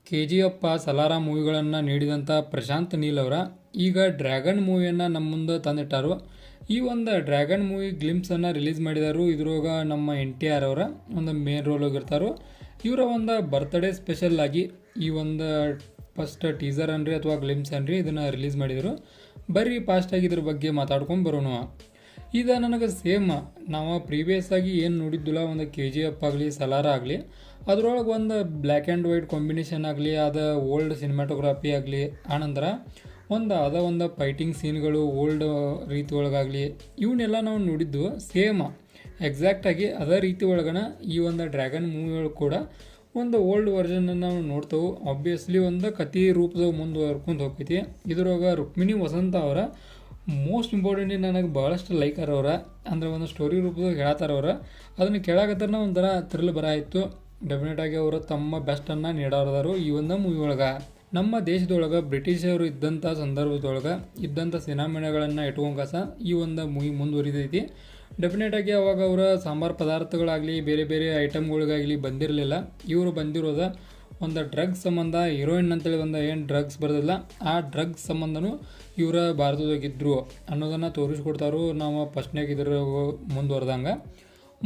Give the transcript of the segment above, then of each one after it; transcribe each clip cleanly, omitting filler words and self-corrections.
KGF ಸಲಾರ ಮೂವಿಗಳನ್ನು ನೀಡಿದಂಥ Prashant Neel ಅವರ ಈಗ dragon ಮೂವಿಯನ್ನು ನಮ್ಮ ಮುಂದೆ ತಂದಿಟ್ಟಾರು. ಈ ಒಂದು ಡ್ರ್ಯಾಗನ್ ಮೂವಿ ಗ್ಲಿಮ್ಸನ್ನು ರಿಲೀಸ್ ಮಾಡಿದಾರು. ಇದ್ರೊಳಗ ನಮ್ಮ NTR ಅವರ ಒಂದು ಮೇನ್ ರೋಲ್ ಹೋಗಿರ್ತಾರೋ. ಇವರ ಒಂದು ಬರ್ತ್ಡೇ ಸ್ಪೆಷಲ್ ಆಗಿ ಈ ಒಂದು ಫಸ್ಟ್ ಟೀಸರ್ ಅನ್ರಿ ಅಥವಾ ಗ್ಲಿಮ್ಸ್ ಅನ್ರಿ ಇದನ್ನು ರಿಲೀಸ್ ಮಾಡಿದರು. ಬರ್ರಿ ಫಾಸ್ಟಾಗಿ ಇದ್ರ ಬಗ್ಗೆ ಮಾತಾಡ್ಕೊಂಡು ಬರೋಣ. ಇದು ನನಗೆ ಸೇಮ್ ನಾವು ಪ್ರೀವಿಯಸ್ ಆಗಿ ಏನು ನೋಡಿದ್ದಿಲ್ಲ, ಒಂದು KGF ಆಗಲಿ ಸಲಾರ ಆಗಲಿ ಅದ್ರೊಳಗೆ ಒಂದು ಬ್ಲ್ಯಾಕ್ ಆ್ಯಂಡ್ ವೈಟ್ ಕಾಂಬಿನೇಷನ್ ಆಗಲಿ, ಅದು ಓಲ್ಡ್ ಸಿನಿಮಾಟೋಗ್ರಫಿ ಆಗಲಿ, ಆನಂತರ ಒಂದು ಫೈಟಿಂಗ್ ಸೀನ್ಗಳು ಓಲ್ಡ್ ರೀತಿ ಒಳಗಾಗಲಿ ಇವನ್ನೆಲ್ಲ ನಾವು ನೋಡಿದ್ದು ಸೇಮ್ ಎಕ್ಸಾಕ್ಟಾಗಿ ಅದೇ ರೀತಿ ಒಳಗನ ಈ ಒಂದು ಡ್ರ್ಯಾಗನ್ ಮೂವಿ ಒಳಗೆ ಕೂಡ ಒಂದು ಓಲ್ಡ್ ವರ್ಷನನ್ನು ನಾವು ನೋಡ್ತೇವೆ. ಆಬ್ವಿಯಸ್ಲಿ ಒಂದು ಕಥೆ ರೂಪದಾಗ ಮುಂದುವರ್ಕೊಂಡು ಹೋಗ್ತೈತಿ. ಇದ್ರೊಳಗೆ ರುಕ್ಮಿಣಿ ವಸಂತ ಅವರ ಮೋಸ್ಟ್ ಇಂಪಾರ್ಟೆಂಟ್ ನನಗೆ ಭಾಳಷ್ಟು ಲೈಕರ್ ಅವರ ಅಂದ್ರೆ ಒಂದು ಸ್ಟೋರಿ ರೂಪದಾಗ ಹೇಳತ್ತಾರವ್ರ. ಅದನ್ನು ಕೇಳಾಕತ್ತಾರ ಒಂಥರ ಥ್ರಿಲ್ ಬರಾಯಿತು. ಡೆಫಿನೆಟಾಗಿ ಅವರು ತಮ್ಮ ಬೆಸ್ಟನ್ನು ನೀಡೋರದಾರು ಈ ಒಂದು ಮೂವಿ ಒಳಗೆ. ನಮ್ಮ ದೇಶದೊಳಗೆ ಬ್ರಿಟಿಷರು ಇದ್ದಂಥ ಸಂದರ್ಭದೊಳಗೆ ಇದ್ದಂಥ ಸಿನಿಮಾಗಳನ್ನು ಇಟ್ಕೊಂಡಾಸ ಈ ಒಂದು ಮೂವಿ ಮುಂದುವರಿದೈತಿ. ಡೆಫಿನೆಟಾಗಿ ಅವಾಗ ಅವರ ಸಾಂಬಾರು ಪದಾರ್ಥಗಳಾಗಲಿ ಬೇರೆ ಬೇರೆ ಐಟಮ್ಗಳಿಗಾಗಲಿ ಬಂದಿರಲಿಲ್ಲ. ಇವರು ಬಂದಿರೋದ ಒಂದು ಡ್ರಗ್ಸ್ ಸಂಬಂಧ, ಹೀರೋಯಿನ್ ಅಂತೇಳಿ ಒಂದು ಏನು ಡ್ರಗ್ಸ್ ಬರೋದಿಲ್ಲ ಆ ಡ್ರಗ್ಸ್ ಸಂಬಂಧನೂ ಇವರ ಭಾರತದಾಗಿದ್ದರು ಅನ್ನೋದನ್ನು ತೋರಿಸ್ಕೊಡ್ತಾರೋ. ನಾವು ಫಸ್ಟ್ನಾಗ ಇದ್ರ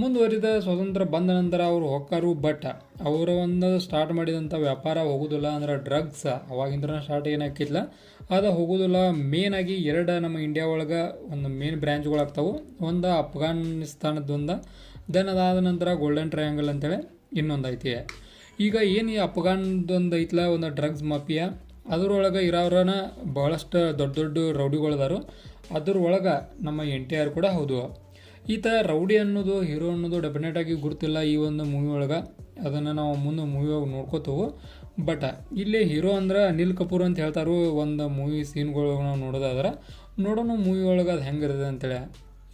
ಮುಂದುವರಿದ ಸ್ವಾತಂತ್ರ್ಯ ಬಂದ ನಂತರ ಅವರು ಹೊಕ್ಕಾರು. ಬಟ್ ಅವರ ಒಂದು ಸ್ಟಾರ್ಟ್ ಮಾಡಿದಂಥ ವ್ಯಾಪಾರ ಹೋಗೋದಿಲ್ಲ, ಅಂದ್ರೆ ಡ್ರಗ್ಸ್ ಅವಾಗಿಂದ ಸ್ಟಾರ್ಟ್ ಏನಾಕಿಲ್ಲ ಅದು ಹೋಗೋದಿಲ್ಲ. ಮೇನಾಗಿ ಎರಡು ನಮ್ಮ ಇಂಡಿಯಾ ಒಳಗೆ ಒಂದು ಮೇನ್ ಬ್ರ್ಯಾಂಚ್ಗಳಾಗ್ತಾವೆ. ಒಂದು ಅಫ್ಘಾನಿಸ್ತಾನದೊಂದು, ದೆನ್ ಅದಾದ ನಂತರ ಗೋಲ್ಡನ್ ಟ್ರಯಾಂಗಲ್ ಅಂತೇಳಿ ಇನ್ನೊಂದು ಐತಿ. ಈಗ ಏನು ಈ ಅಫ್ಘಾನ್ದೊಂದು ಐತ್ಲ ಒಂದು ಡ್ರಗ್ಸ್ ಮಾಫಿಯಾ, ಅದ್ರೊಳಗೆ ಇರೋರನ್ನ ಭಾಳಷ್ಟು ದೊಡ್ಡ ದೊಡ್ಡ ರೌಡಿಗಳದಾರು. ಅದ್ರೊಳಗೆ ನಮ್ಮ NTR ಕೂಡ ಹೌದು. ಈತ ರೌಡಿ ಅನ್ನೋದು ಹೀರೋ ಅನ್ನೋದು ಡೆಫಿನೆಟಾಗಿ ಗುರುತಿಲ್ಲ ಈ ಒಂದು ಮೂವಿ ಒಳಗೆ. ಅದನ್ನು ನಾವು ಮುಂದೆ ಮೂವಿ ಒಳಗೆ ನೋಡ್ಕೋತೇವೆ. ಬಟ್ ಇಲ್ಲಿ ಹೀರೋ ಅಂದ್ರೆ ಅನಿಲ್ ಕಪೂರ್ ಅಂತ ಹೇಳ್ತಾರೋ. ಒಂದು ಮೂವಿ ಸೀನ್ಗಳು ನಾವು ನೋಡೋದಾದ್ರೆ ನೋಡೋಣ ಮೂವಿ ಒಳಗೆ ಅದು ಹೆಂಗಿರ್ತದೆ ಅಂತೇಳಿ.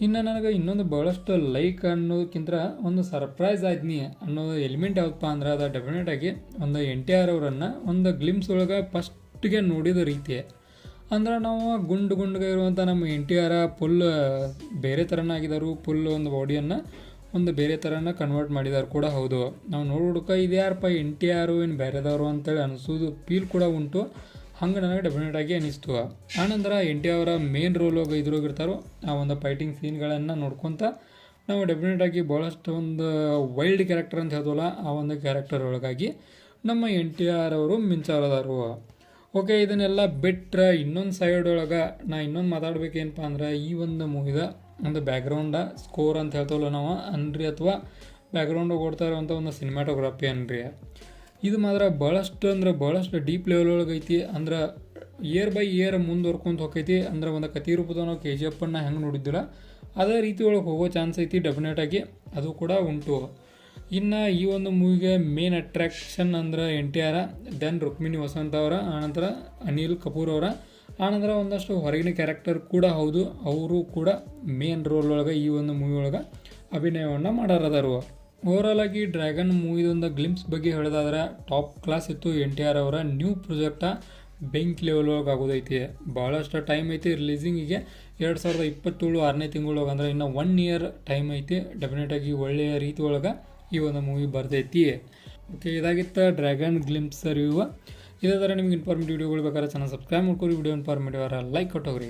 ಇನ್ನು ನನಗೆ ಇನ್ನೊಂದು ಭಾಳಷ್ಟು ಲೈಕ್ ಅನ್ನೋದಕ್ಕಿಂತ ಒಂದು ಸರ್ಪ್ರೈಸ್ ಆದ್ನಿ ಅನ್ನೋದು ಎಲಿಮೆಂಟ್ ಯಾವತ್ತಪ್ಪ ಅಂದ್ರೆ ಅದು ಡೆಫಿನೆಟಾಗಿ ಒಂದು NTR ಅವರನ್ನು ಒಂದು ಗ್ಲಿಮ್ಸ್ ಒಳಗೆ ಫಸ್ಟ್ಗೆ ನೋಡಿದ ರೀತಿ ಅಂದ್ರೆ ನಾವು ಗುಂಡ್ಗೆ ಇರುವಂಥ ನಮ್ಮ NTR ಫುಲ್ ಬೇರೆ ಥರನ ಆಗಿದ್ದಾರೆ. ಫುಲ್ ಒಂದು ಬಾಡಿಯನ್ನು ಒಂದು ಬೇರೆ ಥರನ ಕನ್ವರ್ಟ್ ಮಾಡಿದಾರೆ ಕೂಡ ಹೌದು. ನಾವು ನೋಡ್ಕ ಇದು ಯಾರಪ್ಪ NTR ಏನು ಬೇರೆದವರು ಅಂತೇಳಿ ಅನಿಸೋದು ಫೀಲ್ ಕೂಡ ಉಂಟು. ಹಂಗೆ ನನಗೆ ಡೆಫಿನೆಟಾಗಿ ಅನಿಸ್ತು. ಆನಂತರ NTR ಅವರ ಮೇನ್ ರೋಲ್ ಇದ್ರೋಗಿರ್ತಾರೋ ಆ ಒಂದು ಫೈಟಿಂಗ್ ಸೀನ್ಗಳನ್ನು ನೋಡ್ಕೊತ ನಾವು ಡೆಫಿನೆಟಾಗಿ ಭಾಳಷ್ಟು ಒಂದು ವೈಲ್ಡ್ ಕ್ಯಾರೆಕ್ಟರ್ ಅಂತ ಹೇಳ್ತವಲ್ಲ ಆ ಒಂದು ಕ್ಯಾರೆಕ್ಟರ್ ಒಳಗಾಗಿ ನಮ್ಮ NTR ಅವರು ಮಿಂಚಾರದಾರು. ಓಕೆ, ಇದನ್ನೆಲ್ಲ ಬಿಟ್ಟರೆ ಇನ್ನೊಂದು ಸೈಡ್ ಒಳಗೆ ಇನ್ನೊಂದು ಮಾತಾಡ್ಬೇಕೇನಪ್ಪ ಅಂದ್ರೆ ಈ ಒಂದು ಮೂವಿದ ಒಂದು ಬ್ಯಾಕ್ಗ್ರೌಂಡ ಸ್ಕೋರ್ ಅಂತ ಹೇಳ್ತವಲ್ಲ ನಾವು ಅನ್ರಿ, ಅಥವಾ ಬ್ಯಾಕ್ಗ್ರೌಂಡಾಗ ಓಡ್ತಾ ಇರುವಂಥ ಒಂದು ಸಿನಿಮಾಟೋಗ್ರಫಿ ಅನ್ರಿ. ಇದು ಮಾತ್ರ ಭಾಳಷ್ಟು ಡೀಪ್ ಲೆವೆಲ್ ಒಳಗೆ ಐತಿ. ಅಂದ್ರೆ ಇಯರ್ ಬೈ ಇಯರ್ ಮುಂದುವರ್ಕೊಂತ ಹೋಗೈತಿ. ಅಂದ್ರೆ ಒಂದು ಕಥೆ ರೂಪದ ನಾವು KGF ಹೆಂಗೆ ನೋಡಿದ್ದಿಲ್ಲ ಅದೇ ರೀತಿ ಒಳಗೆ ಹೋಗೋ ಚಾನ್ಸ್ ಐತಿ. ಡೆಫಿನೆಟಾಗಿ ಅದು ಕೂಡ ಉಂಟು. ಇನ್ನು ಈ ಒಂದು ಮೂವಿಗೆ ಮೇನ್ ಅಟ್ರಾಕ್ಷನ್ ಅಂದ್ರೆ NTR, ದೆನ್ ರುಕ್ಮಿಣಿ ವಸಂತ ಅವರ, ಆನಂತರ ಅನಿಲ್ ಕಪೂರ್ ಅವರ, ಆನಂತರ ಒಂದಷ್ಟು ಹೊರಗಿನ ಕ್ಯಾರೆಕ್ಟರ್ ಕೂಡ ಹೌದು. ಅವರು ಕೂಡ ಮೇನ್ ರೋಲ್ ಒಳಗೆ ಈ ಒಂದು ಮೂವಿ ಒಳಗೆ ಅಭಿನಯವನ್ನು ಮಾಡಾರದಾರು. ಓವರಾಲ್ ಆಗಿ ಡ್ರ್ಯಾಗನ್ ಮೂವಿದೊಂದು ಗ್ಲಿಮ್ಸ್ ಬಗ್ಗೆ ಹೇಳೋದಾದ್ರೆ ಟಾಪ್ ಕ್ಲಾಸ್ ಇತ್ತು. NTR ಅವರ ನ್ಯೂ ಪ್ರಾಜೆಕ್ಟ ಬೆಂಕ್ ಲೆವೆಲ್ ಒಳಗೆ ಆಗೋದೈತಿ. ಭಾಳಷ್ಟು ಟೈಮ್ ಐತಿ ರಿಲೀಸಿಂಗಿಗೆ. 2027 6ನೇ ತಿಂಗಳೊಳಗೆ ಅಂದ್ರೆ ಇನ್ನು 1 ಇಯರ್ ಟೈಮ್ ಐತಿ. ಡೆಫಿನೆಟಾಗಿ ಒಳ್ಳೆಯ ರೀತಿ ಒಳಗೆ ಈ ಒಂದು ಮೂವಿ ಬರ್ತೈತಿ. ಓಕೆ, ಇದಾಗಿತ್ತು ಡ್ರ್ಯಾಗನ್ ಗ್ಲಿಮ್ಸ್ ರಿವ್ಯೂ. ಇದೇ ಥರ ನಿಮ್ಗೆ ಇನ್ಫಾರ್ಮೇಟಿವ್ ವಿಡಿಯೋಗಳು ಬೇಕಾದ್ರೆ ಚಾನಲ್ ಸಬ್ಸ್ಕ್ರೈಬ್ ಮಾಡ್ಕೊರಿ. Video informative like ಕೊಟ್ಟೋಗ್ರಿ.